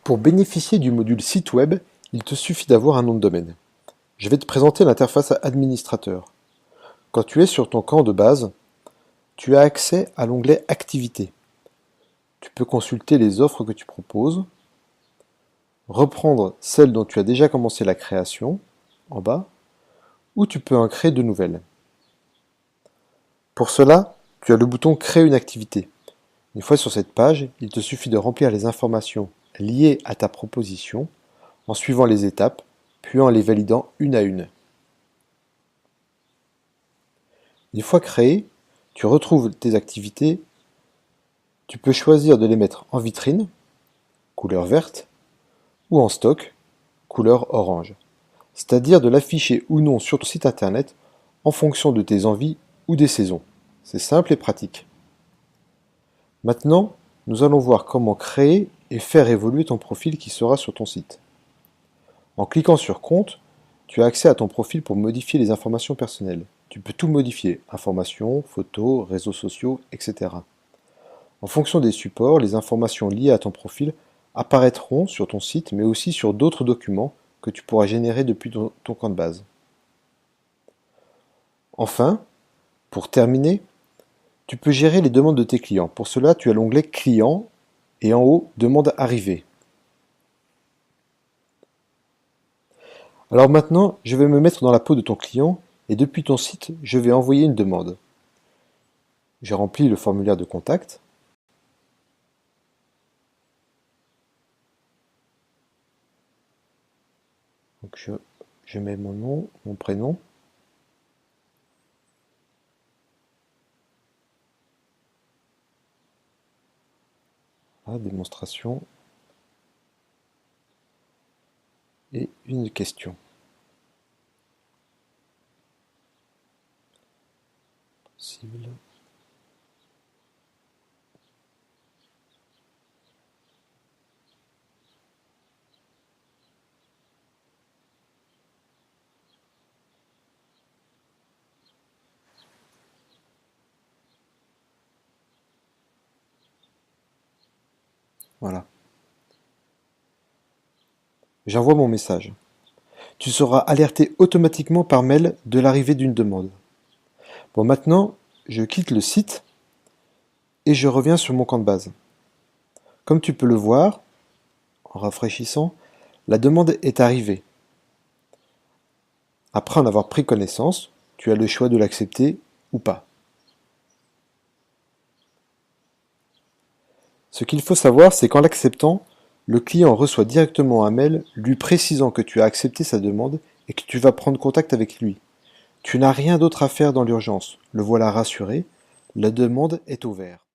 Pour bénéficier du module site web, il te suffit d'avoir un nom de domaine. Je vais te présenter l'interface administrateur. Quand tu es sur ton camp de base, tu as accès à l'onglet Activités. Tu peux consulter les offres que tu proposes, reprendre celles dont tu as déjà commencé la création, en bas, ou tu peux en créer de nouvelles. Pour cela, tu as le bouton Créer une activité. Une fois sur cette page, il te suffit de remplir les informations liées à ta proposition en suivant les étapes, puis en les validant une à une. Une fois créées, tu retrouves tes activités. Tu peux choisir de les mettre en vitrine, couleur verte, ou en stock, couleur orange. C'est-à-dire de l'afficher ou non sur ton site internet en fonction de tes envies ou des saisons. C'est simple et pratique. Maintenant, nous allons voir comment créer et faire évoluer ton profil qui sera sur ton site. En cliquant sur Compte, tu as accès à ton profil pour modifier les informations personnelles. Tu peux tout modifier, informations, photos, réseaux sociaux, etc. En fonction des supports, les informations liées à ton profil apparaîtront sur ton site, mais aussi sur d'autres documents que tu pourras générer depuis ton camp de base. Enfin, pour terminer, tu peux gérer les demandes de tes clients. Pour cela, tu as l'onglet Clients et en haut, Demande arrivée. Alors maintenant, je vais me mettre dans la peau de ton client et depuis ton site, je vais envoyer une demande. J'ai rempli le formulaire de contact. Donc je mets mon nom, mon prénom. Voilà, démonstration. Et une question. Possible. Voilà. J'envoie mon message. Tu seras alerté automatiquement par mail de l'arrivée d'une demande. Bon, maintenant, je quitte le site et je reviens sur mon camp de base. Comme tu peux le voir, en rafraîchissant, la demande est arrivée. Après en avoir pris connaissance, tu as le choix de l'accepter ou pas. Ce qu'il faut savoir, c'est qu'en l'acceptant, le client reçoit directement un mail lui précisant que tu as accepté sa demande et que tu vas prendre contact avec lui. Tu n'as rien d'autre à faire dans l'urgence. Le voilà rassuré, la demande est ouverte.